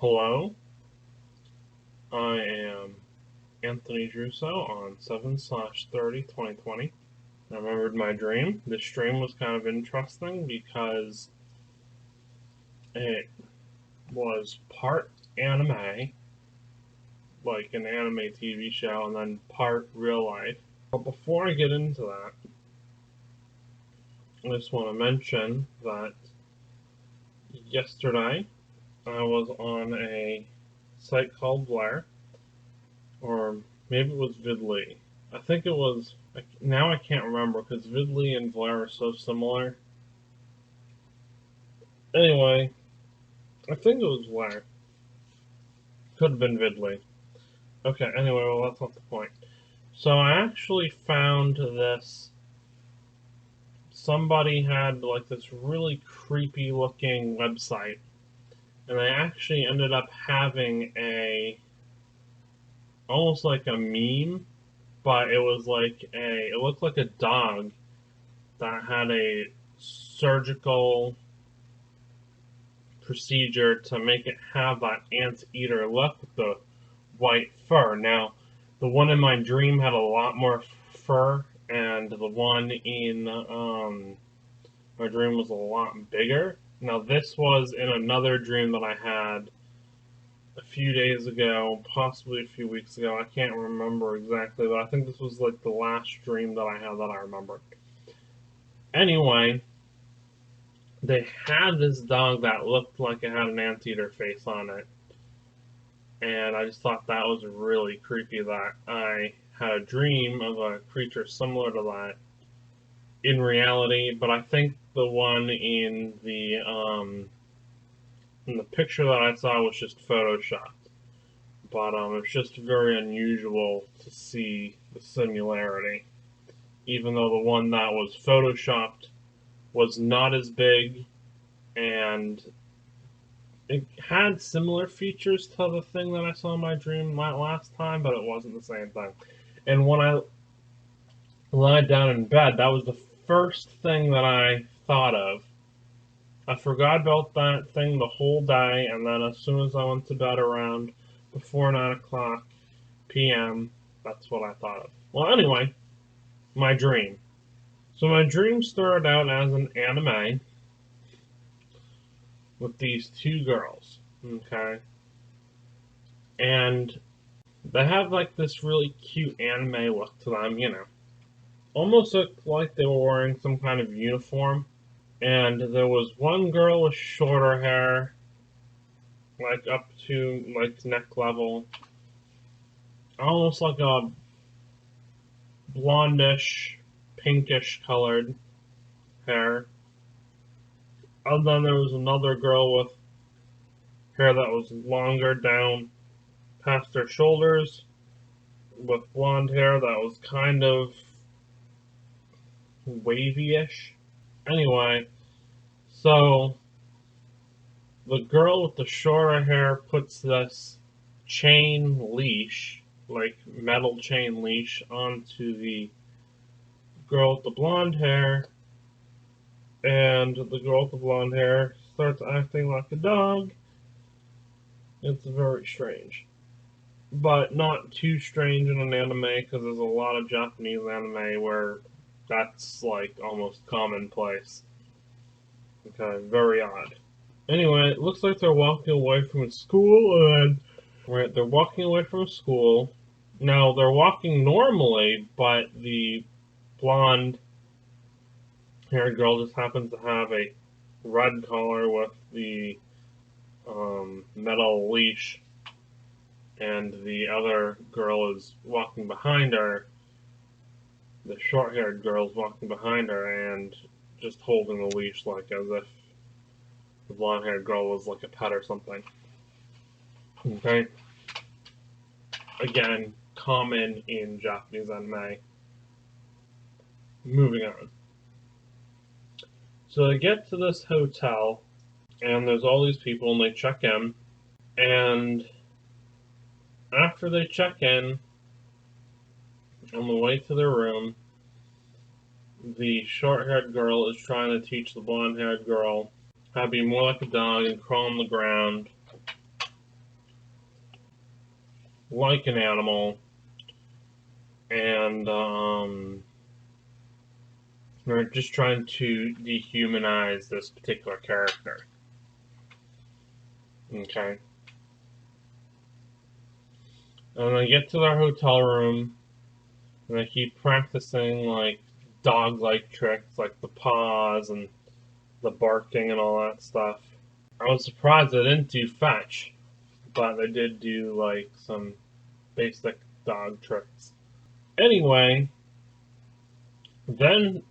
Hello, I am Anthony Giarrusso on 7/30/2020. I remembered my dream. This dream was kind of interesting because it was part anime, like an anime TV show, and then part real life. But before I get into that, I just want to mention that yesterday I was on a site called Blair, or maybe it was Vidly. I think it was. Now I can't remember because Vidly and Blair are so similar. Anyway, I think it was Blair. Could have been Vidly. Okay, anyway, well, that's not the point. So I actually found this. Somebody had like this really creepy looking website, and they actually ended up having almost like a meme, but it looked like a dog that had a surgical procedure to make it have that anteater look with the white fur. Now, the one in my dream had a lot more fur, and the one in my dream was a lot bigger. Now, this was in another dream that I had a few days ago, possibly a few weeks ago. I can't remember exactly, but I think this was like the last dream that I had that I remember. Anyway, they had this dog that looked like it had an anteater face on it, and I just thought that was really creepy that I had a dream of a creature similar to that in reality, but I think the one in the picture that I saw was just photoshopped. But it's just very unusual to see the similarity, even though the one that was photoshopped was not as big, and it had similar features to the thing that I saw in my dream last time, but it wasn't the same thing. And when I lied down in bed, that was the first thing that I thought of. I forgot about that thing the whole day, and then as soon as I went to bed around before 9 o'clock p.m., that's what I thought of. Well, anyway, my dream. So my dream started out as an anime with these two girls, okay? And they have like this really cute anime look to them, almost looked like they were wearing some kind of uniform. And there was one girl with shorter hair, like up to like neck level, almost like a blondish, pinkish colored hair. And then there was another girl with hair that was longer down past her shoulders, with blonde hair that was kind of wavy-ish. Anyway, so the girl with the shorter hair puts this chain leash, like metal chain leash, onto the girl with the blonde hair, and the girl with the blonde hair starts acting like a dog. It's very strange. But not too strange in an anime, because there's a lot of Japanese anime where that's like almost commonplace. Okay, very odd. Anyway, it looks like they're walking away from a school, and right, they're walking away from a school. Now they're walking normally, but the blonde haired girl just happens to have a red collar with the metal leash, and the other girl is walking behind her. The short haired girl is walking behind her and just holding the leash, like as if the blonde haired girl was like a pet or something. Okay? Again, common in Japanese anime. Moving on. So they get to this hotel, and there's all these people, and they check in. And after they check in, on the way to their room, the short-haired girl is trying to teach the blonde-haired girl how to be more like a dog and crawl on the ground like an animal, and they're just trying to dehumanize this particular character. Okay. And they get to their hotel room, and they keep practicing like dog-like tricks, like the paws and the barking and all that stuff. I was surprised they didn't do fetch, but they did do like some basic dog tricks. Anyway, then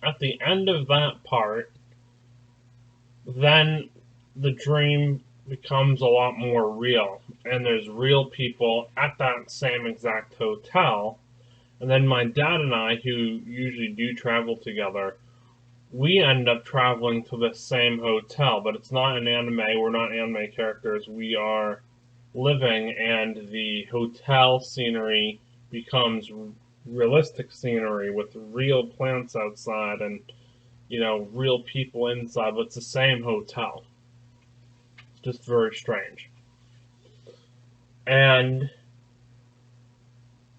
at the end of that part, then the dream becomes a lot more real, and there's real people at that same exact hotel. And then my dad and I, who usually do travel together, we end up traveling to the same hotel, but it's not an anime. We're not anime characters. We are living, and the hotel scenery becomes realistic scenery with real plants outside and, real people inside, but it's the same hotel. It's just very strange. And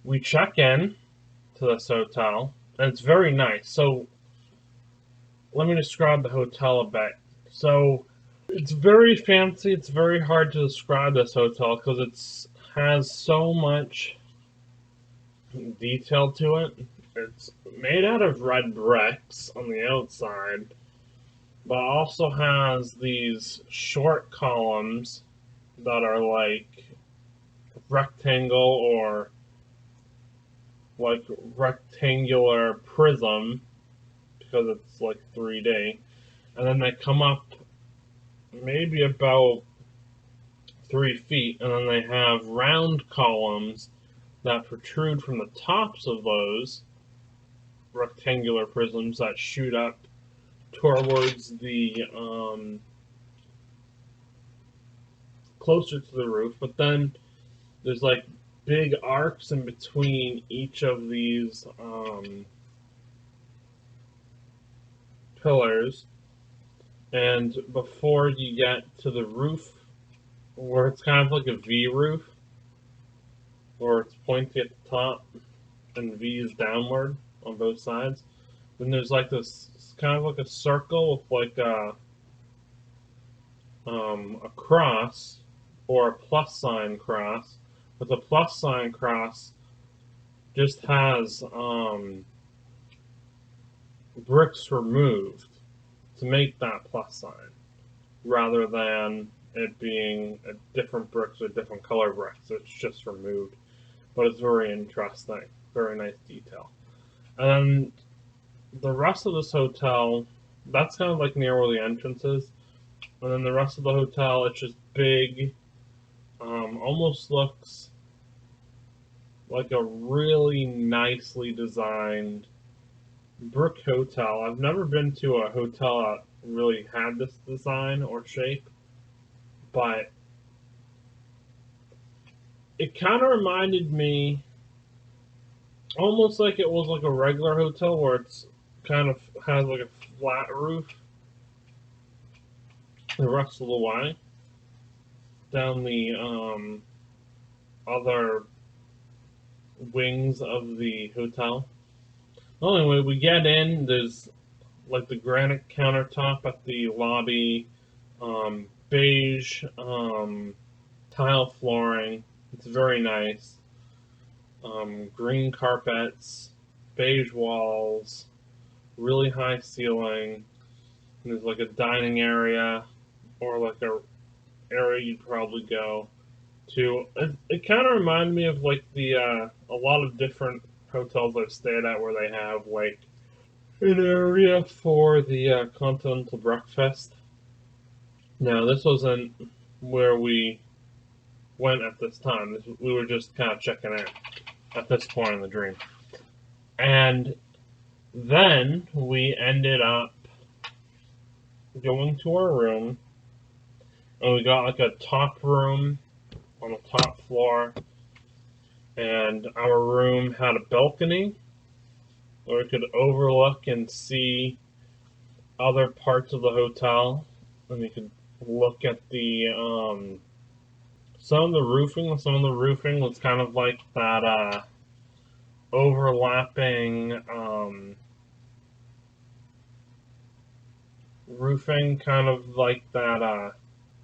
we check in to this hotel, and it's very nice. So let me describe the hotel a bit. So it's very fancy. It's very hard to describe this hotel because it has so much detail to it. It's made out of red bricks on the outside, but also has these short columns that are like rectangle or like rectangular prism because it's like 3D. And then they come up maybe about 3 feet, and then they have round columns that protrude from the tops of those rectangular prisms that shoot up towards the closer to the roof. But then there's like big arcs in between each of these pillars, and before you get to the roof, where it's kind of like a V roof, where it's pointy at the top and V's downward on both sides, then there's like this kind of like a circle with like a cross or a plus sign cross, but the plus sign cross just has bricks removed to make that plus sign, rather than it being a different bricks or different color bricks. It's just removed, but it's very interesting, very nice detail. And the rest of this hotel, that's kind of like near where the entrance is, and then the rest of the hotel, it's just big, almost looks like a really nicely designed brick hotel. I've never been to a hotel that really had this design or shape, but it kind of reminded me almost like it was like a regular hotel where it's kind of has like a flat roof the rest of the way down the other wings of the hotel. Well, anyway, we get in. There's like the granite countertop at the lobby, beige tile flooring. It's very nice. Green carpets, beige walls, really high ceiling. And there's like a dining area or like a area you'd probably go to. It kind of reminded me of like the a lot of different hotels I've stayed at where they have like an area for the continental breakfast. Now this wasn't where we went at this time. We were just kind of checking in at this point in the dream. And then we ended up going to our room, and we got like a top room on the top floor, and our room had a balcony where we could overlook and see other parts of the hotel, and you could look at the some of the roofing was kind of like that overlapping roofing, kind of like that.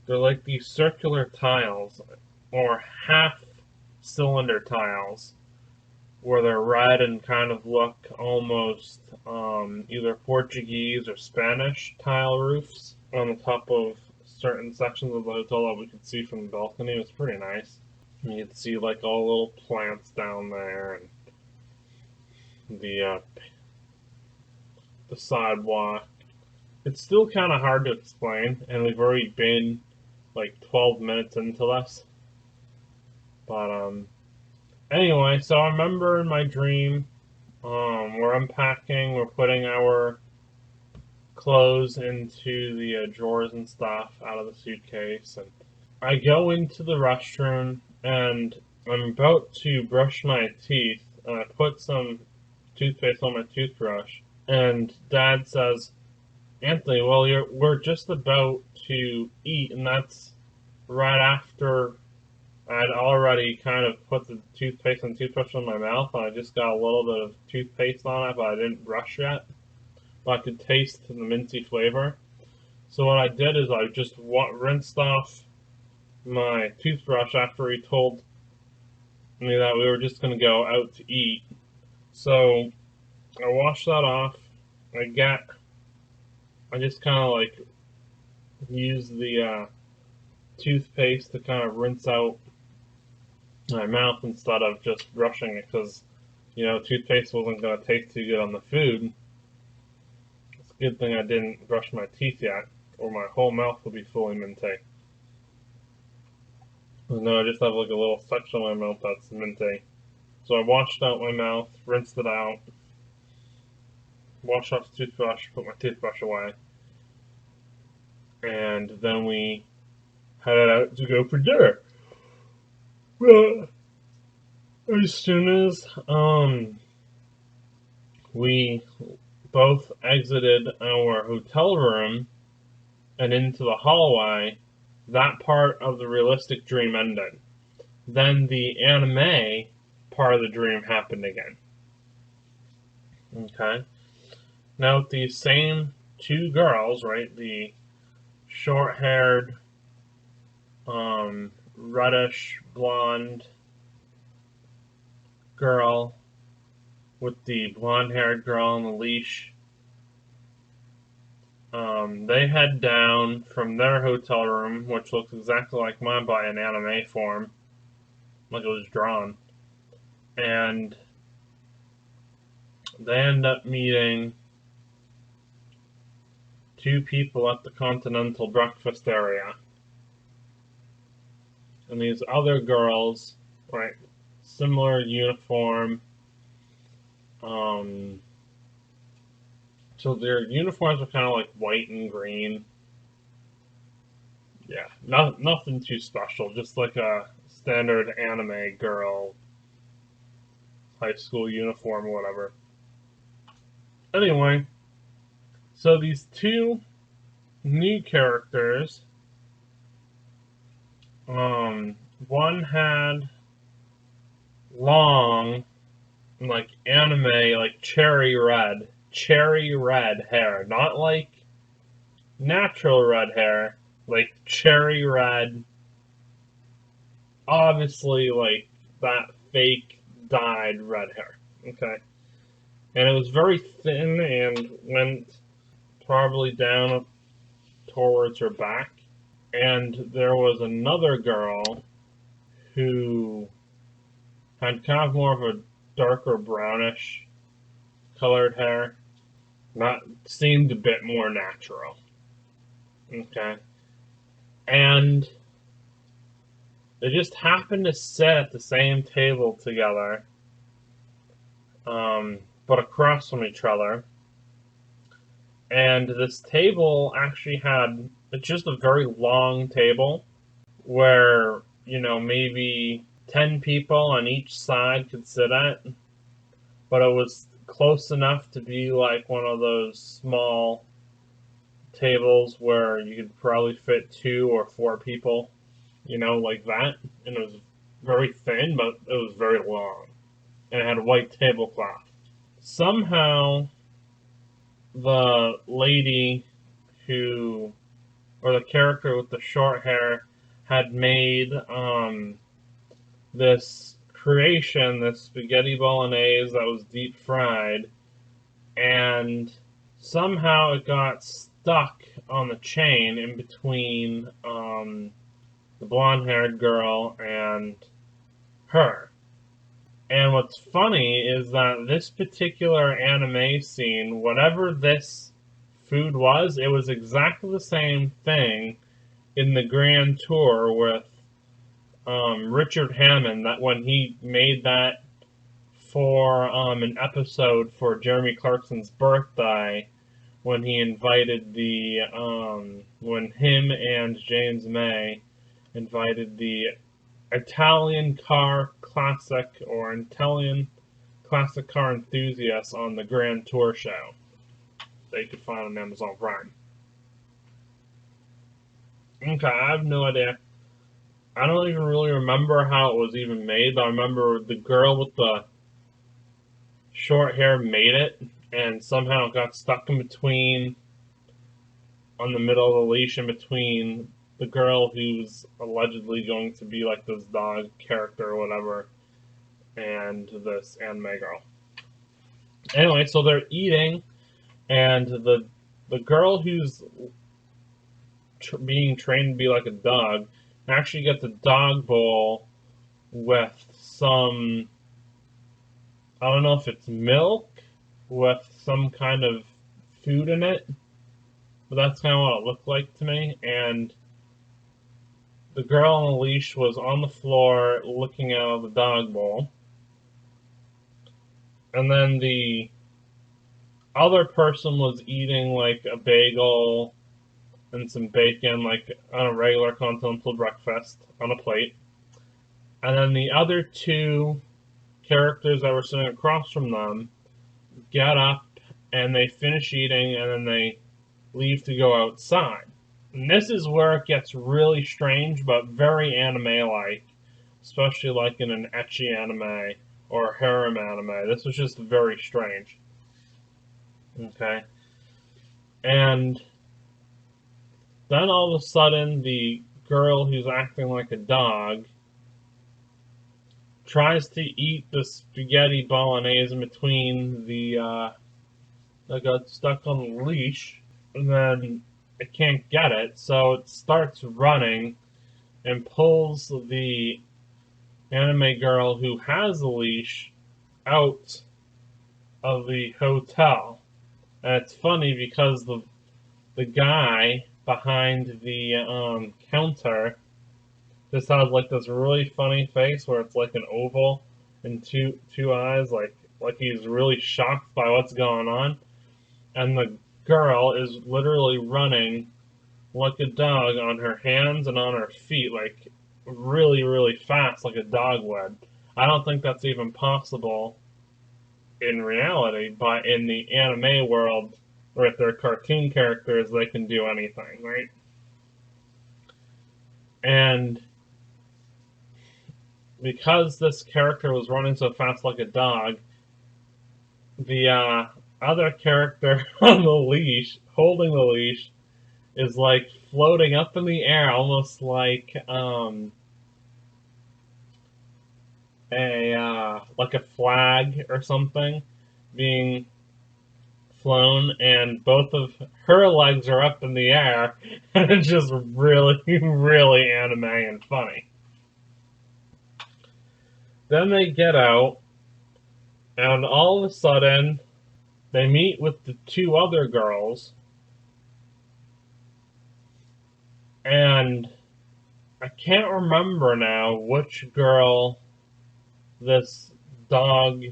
They're like these circular tiles or half cylinder tiles where they're red and kind of look almost either Portuguese or Spanish tile roofs on the top of certain sections of the hotel that we could see from the balcony. It was pretty nice. And you could see like all the little plants down there and the sidewalk. It's still kind of hard to explain, and we've already been like 12 minutes into this. But anyway, so I remember in my dream, we're unpacking, we're putting our clothes into the drawers and stuff out of the suitcase, and I go into the restroom and I'm about to brush my teeth, and I put some toothpaste on my toothbrush, and Dad says, "Anthony, well, we're just about to eat," and that's right after I'd already kind of put the toothpaste and toothbrush in my mouth, and I just got a little bit of toothpaste on it, but I didn't brush yet. But I could taste the minty flavor. So what I did is I just rinsed off my toothbrush after he told me that we were just going to go out to eat. So I washed that off. I just kind of like used the toothpaste to kind of rinse out my mouth instead of just brushing it, because toothpaste wasn't going to taste too good on the food. It's a good thing I didn't brush my teeth yet, or my whole mouth would be fully minty. No, I just have like a little section of my mouth that's minty. So I washed out my mouth, rinsed it out, washed off the toothbrush, put my toothbrush away, and then we headed out to go for dinner. Well, as soon as we both exited our hotel room and into the hallway, that part of the realistic dream ended. Then the anime part of the dream happened again. Okay? Now, these same two girls, right? The short-haired, reddish blonde girl with the blonde-haired girl on the leash. They head down from their hotel room, which looks exactly like mine by an anime form, like it was drawn. And they end up meeting two people at the Continental breakfast area. And these other girls, right, similar uniform. So their uniforms are kind of like white and green. Yeah, nothing too special, just like a standard anime girl high school uniform or whatever. Anyway, so these two new characters, one had long, like anime, like cherry red hair, not like natural red hair, like cherry red, obviously like that fake dyed red hair. Okay. And it was very thin and went probably down towards her back. And there was another girl who had kind of more of a darker brownish colored hair. Not seemed a bit more natural. Okay. And they just happened to sit at the same table together, but across from each other. And this table actually had, it's just a very long table where, maybe 10 people on each side could sit at, but it was close enough to be like one of those small tables where you could probably fit 2 or 4 people, like that and it was very thin, but it was very long, and it had a white tablecloth. Somehow, the lady who, or the character with the short hair, had made this creation, this spaghetti bolognese that was deep fried, and somehow it got stuck on the chain in between the blonde-haired girl and her. And what's funny is that this particular anime scene, whatever this food was, it was exactly the same thing in the Grand Tour with Richard Hammond, that when he made that for an episode for Jeremy Clarkson's birthday, when he invited the when him and James May invited the Italian car classic or Italian classic car enthusiasts on the Grand Tour show that you could find on Amazon Prime. Okay, I have no idea. I don't even really remember how it was even made, but I remember the girl with the short hair made it, and somehow it got stuck in between, on the middle of the leash, in between the girl who's allegedly going to be like this dog character or whatever, and this anime girl. Anyway, so they're eating, and the girl who's being trained to be like a dog actually gets a dog bowl with some, I don't know if it's milk with some kind of food in it, but that's kind of what it looked like to me. And the girl on the leash was on the floor looking out of the dog bowl. And then the other person was eating like a bagel and some bacon, like on a regular continental breakfast on a plate. And then the other two characters that were sitting across from them get up and they finish eating, and then they leave to go outside. And this is where it gets really strange, but very anime-like, especially like in an ecchi anime or a harem anime. This was just very strange. Okay? And then all of a sudden, the girl who's acting like a dog tries to eat the spaghetti bolognese in between the that got stuck on the leash, and then it can't get it, so it starts running and pulls the anime girl who has the leash out of the hotel. And it's funny because the guy behind the counter just has like this really funny face where it's like an oval and two eyes, like he's really shocked by what's going on. And the girl is literally running like a dog on her hands and on her feet, like really, really fast, like a dog would. I don't think that's even possible in reality, but in the anime world, or if they're cartoon characters, they can do anything, right? And because this character was running so fast like a dog, the other character on the leash, holding the leash, is like floating up in the air, almost like a flag or something being flown, and both of her legs are up in the air, and it's just really, really anime and funny. Then they get out, and all of a sudden, they meet with the two other girls, and I can't remember now which girl this dog,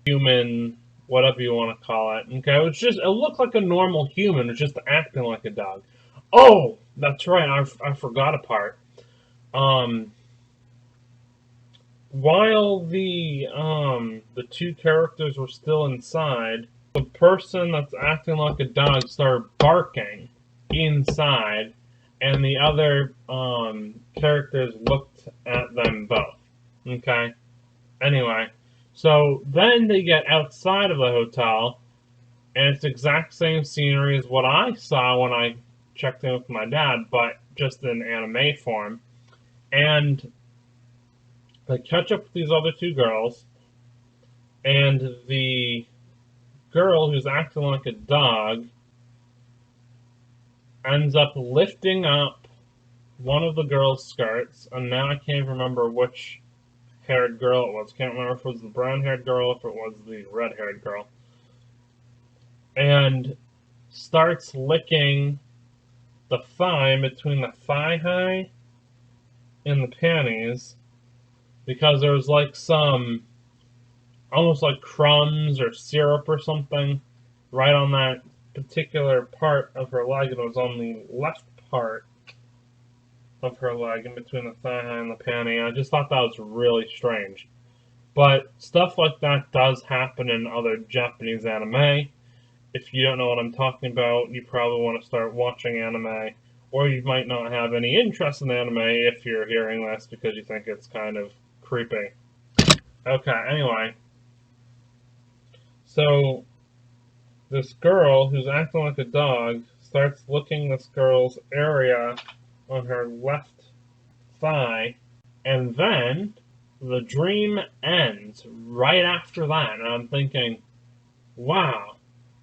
human, whatever you want to call it. Okay, it looked like a normal human, it's just acting like a dog. Oh, that's right, I forgot a part. While the two characters were still inside, the person that's acting like a dog started barking inside, and the other characters looked at them both. Okay? Anyway, so then they get outside of the hotel, and it's the exact same scenery as what I saw when I checked in with my dad, but just in anime form. And they catch up with these other two girls, and the girl who's acting like a dog ends up lifting up one of the girl's skirts, and now I can't remember which haired girl it was. Can't remember if it was the brown haired girl, if it was the red haired girl. And starts licking the thigh between the thigh high and the panties because there was like some almost like crumbs or syrup or something right on that particular part of her leg. It was on the left part of her leg in between the thigh high and the panty. I just thought that was really strange. But stuff like that does happen in other Japanese anime. If you don't know what I'm talking about, you probably want to start watching anime, or you might not have any interest in anime if you're hearing this because you think it's kind of creepy. Okay, anyway. So, this girl who's acting like a dog starts licking this girl's area on her left thigh, and then the dream ends right after that. And I'm thinking, wow,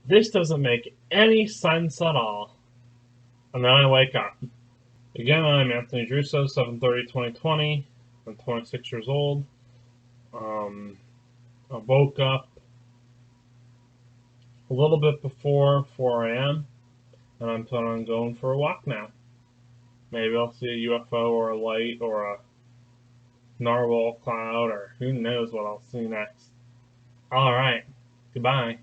this doesn't make any sense at all. And then I wake up. Again, I'm Anthony Giarrusso, 7/30/2020. I'm 26 years old. I woke up a little bit before 4 a.m. and I'm planning on going for a walk now. Maybe I'll see a UFO or a light or a narwhal cloud or who knows what I'll see next. Alright, goodbye.